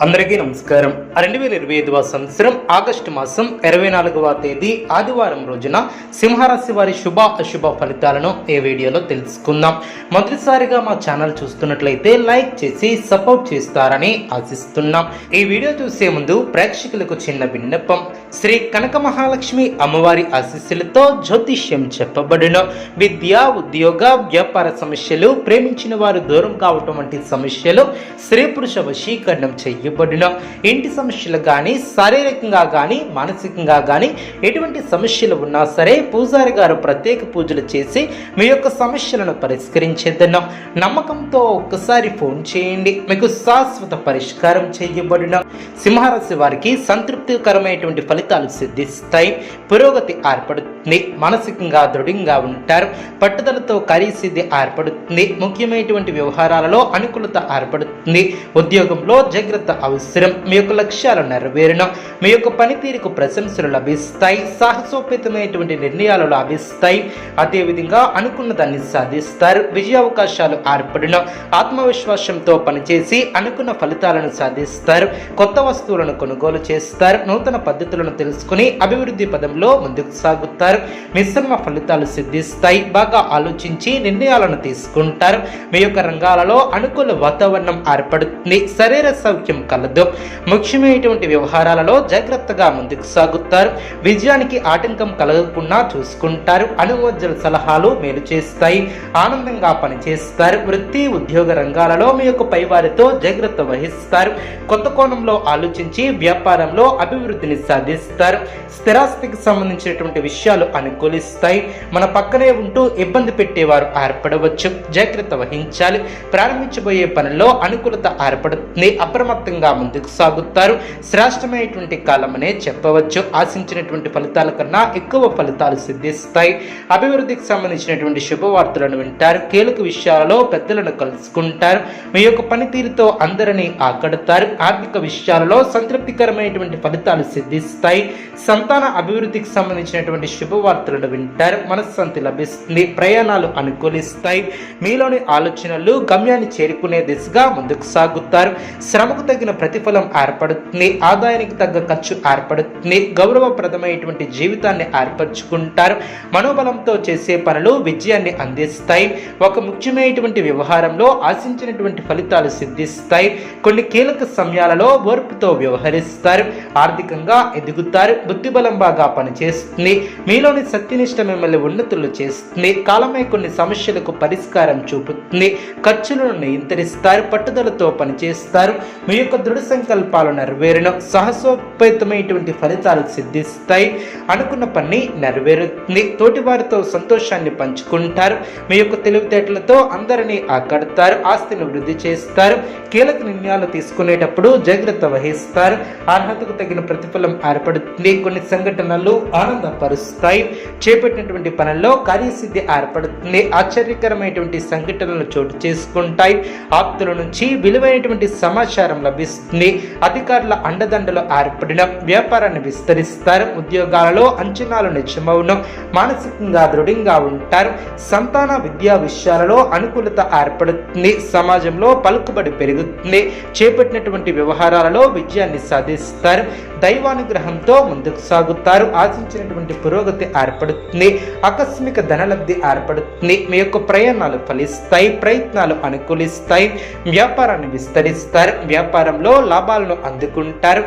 అందరికీ నమస్కారం. 2025వ సంవత్సరం ఆగస్టు మాసం 24వ తేదీ ఆదివారం రోజున సింహరాశి వారి శుభ అశుభ ఫలితాలను ఈ వీడియోలో తెలుసుకుందాం. మొదటిసారిగా మా ఛానల్ చూస్తున్నట్లయితే లైక్ చేసి సపోర్ట్ చేస్తారని ఆశిస్తున్నాం. ఈ వీడియో చూసే ముందు ప్రేక్షకులకు చిన్న విన్నపం. శ్రీ కనక మహాలక్ష్మి అమ్మవారి ఆశీస్సులతో జ్యోతిష్యం చెప్పబడును. విద్య, ఉద్యోగ, వ్యాపార సమస్యలు, ప్రేమించిన వారు దూరం కావటం వంటి సమస్యలు, స్త్రీ పురుష వశీకరణం చేయబడును. ఇంటి సమస్యలు కానీ, శారీరకంగా కానీ, మానసికంగా కానీ ఎటువంటి సమస్యలు ఉన్నా సరే పూజారి గారు ప్రత్యేక పూజలు చేసి మీ యొక్క సమస్యలను పరిష్కరించేద్దాం. నమ్మకంతో ఒక్కసారి ఫోన్ చేయండి, మీకు శాశ్వత పరిష్కారం చేయబడును. సింహరాశి వారికి సంతృప్తికరమైనటువంటి ఫలితాలు సిద్ధిస్తాయి. పురోగతి ఏర్పడుతుంది. మానసికంగా దృఢంగా ఉంటారు. పట్టుదలతో కార్యసిద్ధి ఏర్పడుతుంది. ముఖ్యమైనటువంటి వ్యవహారాలలో అనుకూలత ఏర్పడుతుంది. ఉద్యోగంలో జాగ్రత్త అవసరం. మీ యొక్క లక్ష్యాలు నెరవేరును. మీ యొక్క పనితీరుకు ప్రశంసలు లభిస్తాయి. సాహసోపేతమైనటువంటి నిర్ణయాలు లభిస్తాయి. అదేవిధంగా అనుకున్న దాన్ని సాధిస్తారు. విజయ అవకాశాలు ఏర్పడును. ఆత్మవిశ్వాసంతో పనిచేసి అనుకున్న ఫలితాలను సాధిస్తారు. కొత్త వస్తువులను కొనుగోలు చేస్తారు. నూతన పద్ధతులను తెలుసుకుని అభివృద్ధి పదంలో ముందుకు సాగుతారు. మిశ్రమ ఫలితాలు సిద్ధిస్తాయి. బాగా ఆలోచించి నిర్ణయాలను తీసుకుంటారు. మీ యొక్క రంగాలలో అనుకూల వాతావరణం ఏర్పడుతుంది. శరీర సౌఖ్యం కలదు. ముఖ్యమైనటువంటి వ్యవహారాలలో జాగ్రత్తగా ముందుకు సాగుతారు. విజయానికి ఆటంకం కలగకుండా చూసుకుంటారు. అనువోజ్జల సలహాలు మేలు చేస్తాయి. ఆనందంగా పనిచేస్తారు. వృత్తి, ఉద్యోగ రంగాలలో మీ యొక్క పైవారితో జాగ్రత్త వహిస్తారు. కొత్త కోణంలో ఆలోచించి వ్యాపారంలో అభివృద్ధిని సాధిస్తారు. స్థిరాస్తికి సంబంధించినటువంటి విషయాలు అనుకూలిస్తాయి. మన పక్కనే ఉంటూ ఇబ్బంది పెట్టేవారు ఏర్పడవచ్చు. జాగ్రత్త వహించాలి. ప్రారంభించబోయే పనుల్లో అనుకూలత ఏర్పడుతుంది. అప్రమత్తంగా ముందుకు సాగుతారు. శ్రేష్టమైనటువంటి కాలమనే చెప్పవచ్చు. ఆశించినటువంటి ఫలితాల కన్నా ఎక్కువ ఫలితాలు సిద్ధిస్తాయి. అభివృద్ధికి సంబంధించినటువంటి శుభవార్తలను వింటారు. కీలక విషయాలలో పెద్దలను కలుసుకుంటారు. మీ యొక్క పనితీరుతో అందరినీ ఆకడతారు. ఆర్థిక విషయాలలో సంతృప్తికరమైనటువంటి ఫలితాలు సిద్ధిస్తాయి. సంతాన అభివృద్ధికి సంబంధించినటువంటి శుభవార్తలను వింటారు. మనశ్శాంతి లభిస్తుంది. ప్రయాణాలు అనుకూలిస్తాయి. మీలోని ఆలోచనలు గమ్యాన్ని చేరుకునే దిశగా ముందుకు సాగుతారు. శ్రమకు తగిన ప్రతిఫలం ఏర్పడుతుంది. ఆదాయానికి తగ్గ ఖర్చు ఏర్పడుతుంది. గౌరవప్రదమైనటువంటి జీవితాన్ని ఏర్పరచుకుంటారు. మనోబలంతో చేసే పనులు విజయాన్ని అందిస్తాయి. ఒక ముఖ్యమైనటువంటి వ్యవహారంలో ఆశించినటువంటి ఫలితాలు సిద్ధిస్తాయి. కొన్ని కీలక సమయాలలో ఓర్పుతో వ్యవహరిస్తారు. ఆర్థికంగా ఎదుగుతారు. బుద్ధిబలం బాగా పనిచేస్తుంది. మీలోని సత్యనిష్ట మిమ్మల్ని ఉన్నతులు చేస్తుంది. కాలమే కొన్ని సమస్యలకు పరిష్కారం చూపుతుంది. ఖర్చులను నియంత్రిస్తారు. పట్టుదలతో పనిచేస్తారు. మీ యొక్క దృఢ సంకల్పాలు నెరవేరును. సాహసోపేతమైనటువంటి ఫలితాలు సిద్ధిస్తాయి. అనుకున్న పని నెరవేరుతుంది. తోటి వారితో సంతోషాన్ని పంచుకుంటారు. మీ యొక్క తెలివితేటలతో అందరినీ ఆకడతారు. ఆస్తిని వృద్ధి చేస్తారు. కీలక నిర్ణయాలు తీసుకునేటప్పుడు జాగ్రత్త వహిస్తారు. అర్హతకు తగిన ప్రతిఫలం ఏర్పడుతుంది. కొన్ని సంఘటనలు ఆనందపరుస్తాయి. చేపట్టినటువంటి పనుల్లో కార్యసిద్ధి ఏర్పడుతుంది. ఆశ్చర్యకరమైనటువంటి సంఘటనలు చోటు చేసుకుంటాయి. ఆప్తుల నుంచి విలువైనటువంటి సమాచారం లభిస్తుంది. అధికారుల అండదండలు ఏర్పడిన వ్యాపారాన్ని విస్తరిస్తారు. ఉద్యోగాలలో అంచనాలు నిజమవును. మానసికంగా దృఢంగా ఉంటారు. సంతాన విద్యా విషయాలలో అనుకూలత ఏర్పడుతుంది. సమాజంలో పలుకుబడి పెరుగుతుంది. చేపట్టినటువంటి వ్యవహారాలలో విజయాన్ని సాధిస్తారు. దైవానుగ్రహంతో ముందుకు సాగుతారు. ఆశించినటువంటి పురోగతి ఏర్పడుతుంది. ఆకస్మిక ధనలబ్ధి ఏర్పడుతుంది. మీ యొక్క ప్రయాణాలు ఫలిస్తాయి. ప్రయత్నాలు అనుకూలిస్తాయి. వ్యాపారాన్ని విస్తరిస్తారు. వ్యాపారంలో లాభాలను అందుకుంటారు.